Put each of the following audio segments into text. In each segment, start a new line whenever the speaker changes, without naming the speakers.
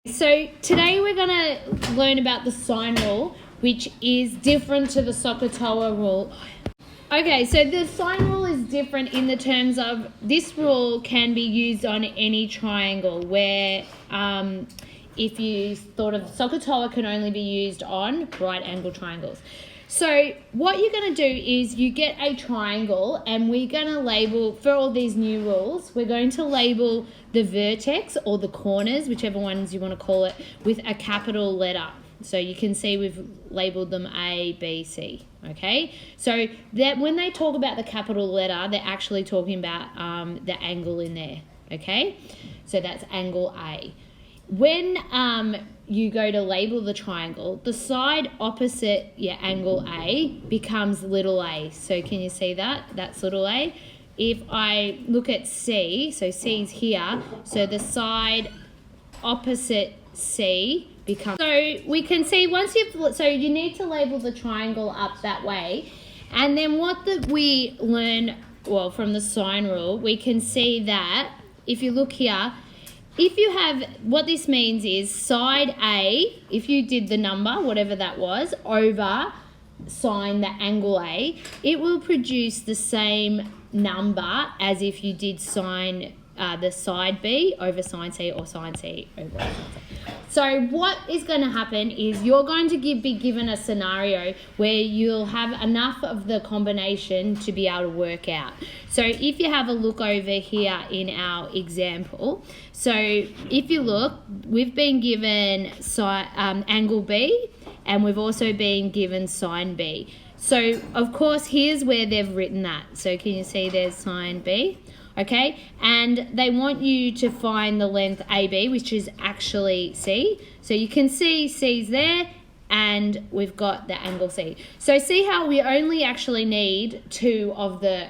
So today we're going to learn about the Sine Rule, which is different to the SOHCAHTOA rule. Okay, so the Sine Rule is different in the terms of this rule can be used on any triangle, where if you thought of SOHCAHTOA can only be used on right angle triangles. So what you're going to do is you get a triangle, and we're going to label, for all these new rules, we're going to label the vertex or the corners, whichever ones you want to call it, with a capital letter. So you can see we've labeled them A, B, C, okay? So that when they talk about the capital letter, they're actually talking about the angle in there, okay? So that's angle A. When you go to label the triangle, the side opposite your angle A becomes little a. So can you see that? That's little a. If I look at C, so C's here, so the side opposite C becomes... So we can see once you've... So you need to label the triangle up that way. And then what we learn, well, from the Sine Rule, we can see that if you look here, if you have, what this means is side A, if you did the number, whatever that was, over sine the angle A, it will produce the same number as if you did sine the side B over sine C or sine C over sine C. So what is going to happen is you're going to be given a scenario where you'll have enough of the combination to be able to work out. So if you have a look over here in our example, so if you look, we've been given angle B, and we've also been given sine B. So of course here's where they've written that. So can you see there's sine B? Okay, and they want you to find the length AB, which is actually C. So you can see C's there, and we've got the angle C. So see how we only actually need two of the,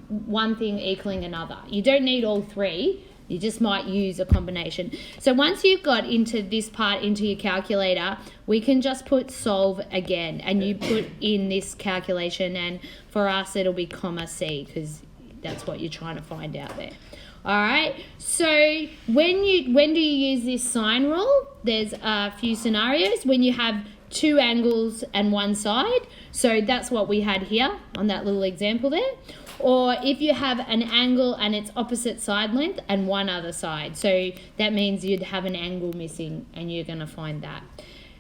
one thing equaling another. You don't need all three. You just might use a combination. So once you've got into this part into your calculator, we can just put solve again, and you put in this calculation, and for us it'll be comma C, because that's what you're trying to find out there. All right, so when do you use this Sine Rule? There's a few scenarios when you have two angles and one side. So that's what we had here on that little example there. Or if you have an angle and its opposite side length and one other side. So that means you'd have an angle missing, and you're going to find that.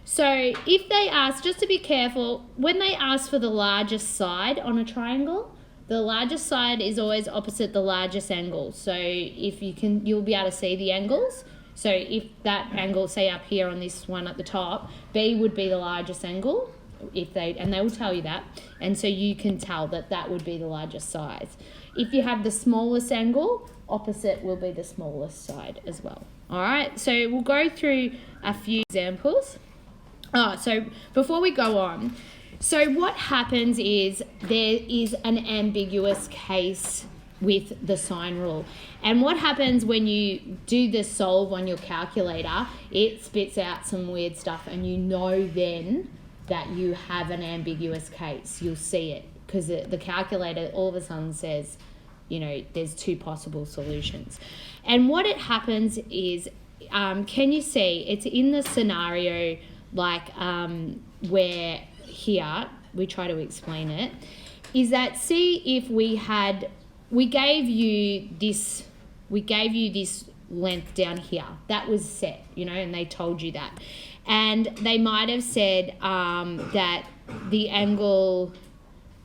So if they ask, just to be careful, when they ask for the largest side on a triangle, the largest side is always opposite the largest angle. So if you can, you'll be able to see the angles. So if that angle, say up here on this one at the top, B would be the largest angle, and they will tell you that. And so you can tell that that would be the largest size. If you have the smallest angle, opposite will be the smallest side as well. All right, so we'll go through a few examples. So before we go on, so what happens is there is an ambiguous case with the Sine Rule. And what happens when you do the solve on your calculator, it spits out some weird stuff, and you know then that you have an ambiguous case. You'll see it, because the calculator all of a sudden says, there's two possible solutions. And what it happens is, can you see, it's in the scenario like where here, we try to explain it, is that see if we gave you this length down here, that was set, and they told you that. And they might have said that the angle,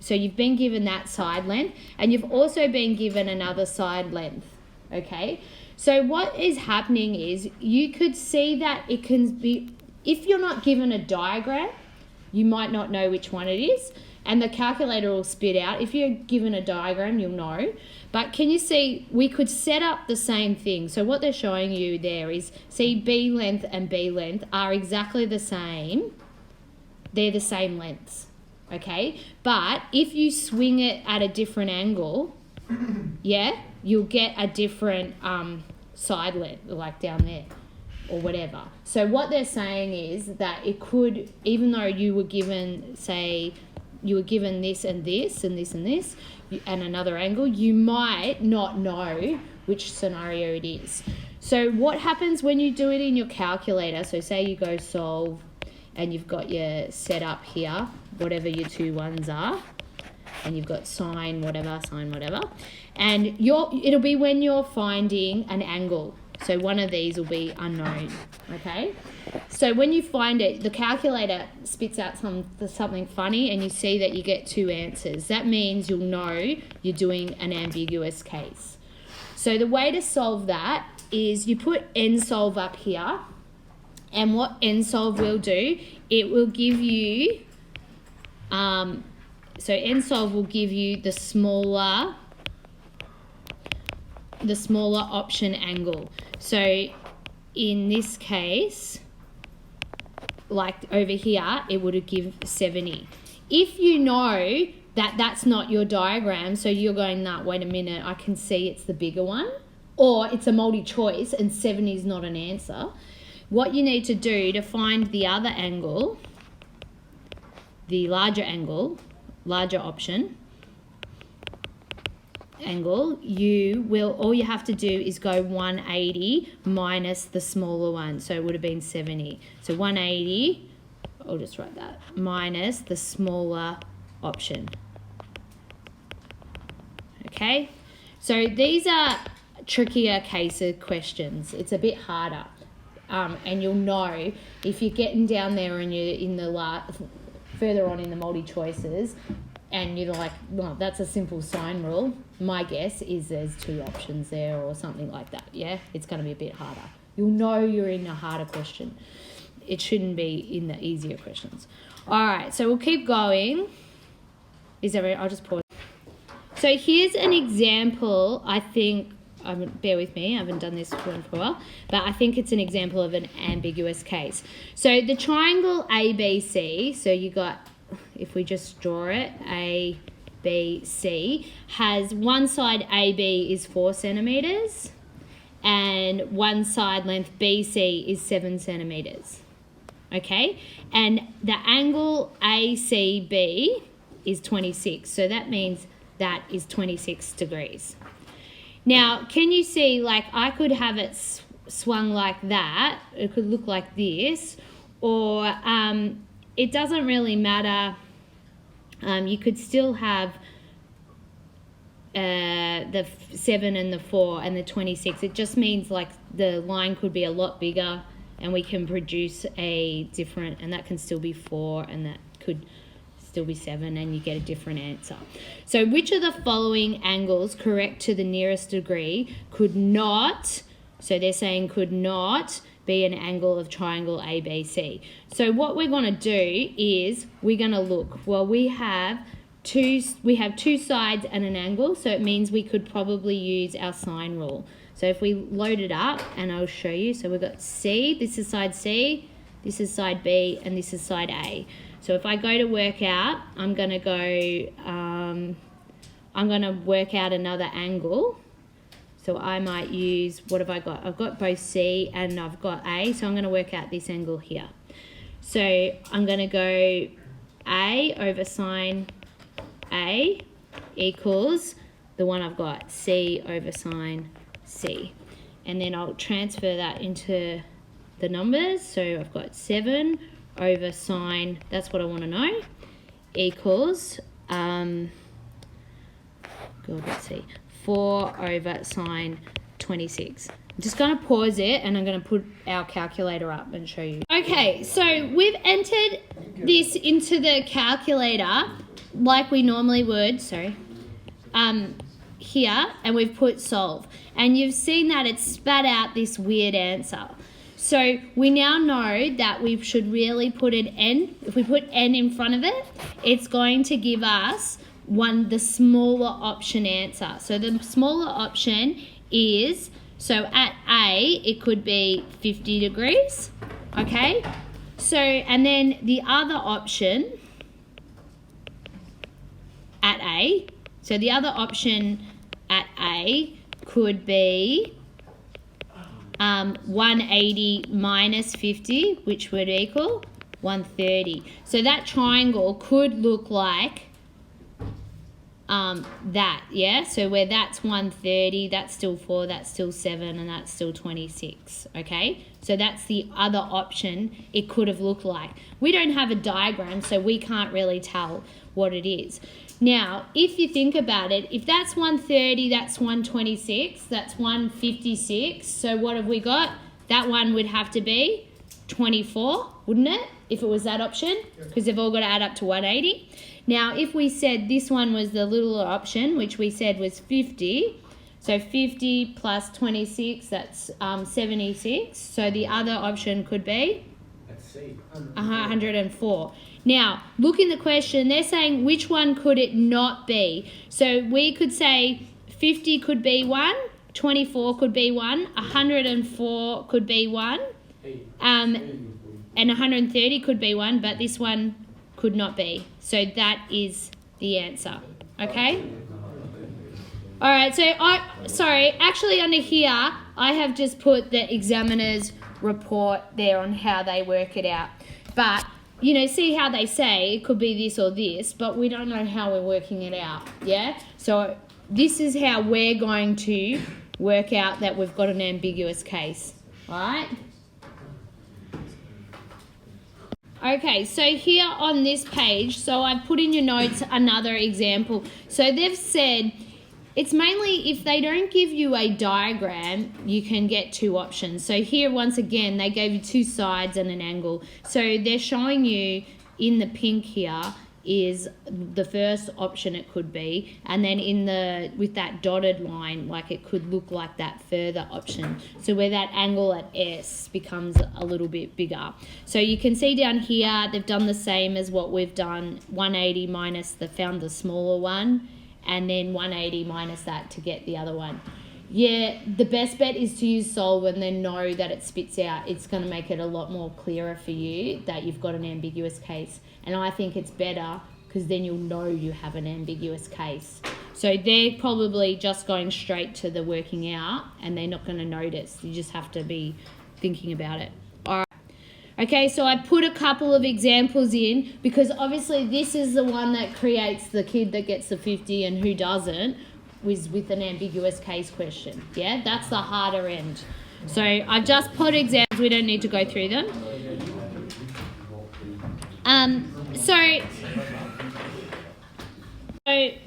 so you've been given that side length, and you've also been given another side length, okay? So what is happening is you could see that it can be, if you're not given a diagram, you might not know which one it is, and the calculator will spit out. If you're given a diagram, you'll know. But can you see, we could set up the same thing. So what they're showing you there is, see, B length and B length are exactly the same. They're the same lengths, okay? But if you swing it at a different angle, yeah, you'll get a different side length, like down there, or whatever. So what they're saying is that it could, even though you were given, say, you were given this and this and this and this and another angle, you might not know which scenario it is. So what happens when you do it in your calculator? So say you go solve and you've got your setup here, whatever your two ones are, and you've got sine whatever, and it'll be when you're finding an angle. So one of these will be unknown, okay? So when you find it, the calculator spits out something funny and you see that you get two answers. That means you'll know you're doing an ambiguous case. So the way to solve that is you put nsolve up here, and what nsolve will do, it will give you, so nsolve will give you the smaller option angle. So in this case, like over here, it would give 70. If you know that that's not your diagram, so you're going, nah, wait a minute, I can see it's the bigger one, or it's a multi-choice and 70 is not an answer, what you need to do to find the other angle, the larger angle, larger option angle, all you have to do is go 180 minus the smaller one, so it would have been 70. So 180, I'll just write that, minus the smaller option. Okay, so these are trickier case of questions. It's a bit harder, and you'll know if you're getting down there and you're in the further on in the multi-choices and you're like, well, that's a simple sine rule. My guess is there's two options there or something like that. Yeah, it's going to be a bit harder. You'll know you're in a harder question. It shouldn't be in the easier questions. All right, so we'll keep going. I'll just pause. So here's an example. I think, bear with me, I haven't done this one for a while, but I think it's an example of an ambiguous case. So the triangle ABC, so you got, if we just draw it, ABC, has one side AB is 4 centimetres and one side length BC is 7 centimetres. Okay, and the angle ACB is 26, so that means that is 26 degrees. Now, can you see, like, I could have it swung like that, it could look like this, or it doesn't really matter. You could still have the 7 and the 4 and the 26. It just means like the line could be a lot bigger and we can produce a different, and that can still be 4 and that could still be 7 and you get a different answer. So which of the following angles, correct to the nearest degree, could not, so they're saying could not be an angle of triangle ABC. So what we're going to do is we're going to look, well, we have two sides and an angle, so it means we could probably use our sine rule. So if we load it up, and I'll show you, so we've got C, this is side C, this is side B, and this is side A. So if I go to work out, I'm going to work out another angle. So I might use, what have I got? I've got both C and I've got A, so I'm going to work out this angle here. So I'm going to go A over sine A equals the one I've got, C over sine C. And then I'll transfer that into the numbers. So I've got 7 over sine, that's what I want to know, equals, let's see, 4 over sine 26. I'm just going to pause it and I'm going to put our calculator up and show you. Okay, so we've entered this into the calculator like we normally would, here, and we've put solve. And you've seen that it's spat out this weird answer. So we now know that we should really put an n. If we put n in front of it, it's going to give us the smaller option answer. So the smaller option is, so at A, it could be 50 degrees, okay? So, and then the other option at A, so the other option at A could be 180 minus 50, which would equal 130. So that triangle could look like that, yeah? So where that's 130, that's still 4, that's still 7, and that's still 26, okay? So that's the other option it could have looked like. We don't have a diagram, so we can't really tell what it is. Now, if you think about it, if that's 130, that's 126, that's 156. So what have we got? That one would have to be 24, wouldn't it? If it was that option, because they've all got to add up to 180. Now, if we said this one was the littler option, which we said was 50, so 50 plus 26, that's 76. So the other option could be 104. Now, look in the question, they're saying which one could it not be? So we could say 50 could be one, 24 could be one, 104 could be one, and 130 could be one, but this one could not be. So that is the answer, okay? All right, so actually under here, I have just put the examiner's report there on how they work it out. But, you know, see how they say it could be this or this, but we don't know how we're working it out, yeah? So this is how we're going to work out that we've got an ambiguous case, all right? Okay, so here on this page, so I've put in your notes another example. So they've said it's mainly if they don't give you a diagram, you can get two options. So here, once again, they gave you two sides and an angle. So they're showing you in the pink here is the first option it could be, and then in the with that dotted line, like it could look like that further option. So where that angle at S becomes a little bit bigger. So you can see down here they've done the same as what we've done, 180 minus found the smaller one, and then 180 minus that to get the other one. Yeah, the best bet is to use solve and then know that it spits out. It's going to make it a lot more clearer for you that you've got an ambiguous case. And I think it's better because then you'll know you have an ambiguous case. So they're probably just going straight to the working out and they're not going to notice. You just have to be thinking about it. All right. Okay, so I put a couple of examples in because obviously this is the one that creates the kid that gets the 50 and who doesn't. With an ambiguous case question. Yeah, that's the harder end. So I've just put examples, we don't need to go through them. So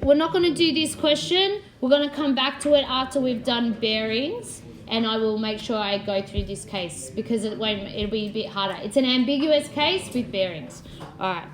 we're not going to do this question. We're going to come back to it after we've done bearings, and I will make sure I go through this case because it'll be a bit harder. It's an ambiguous case with bearings. All right.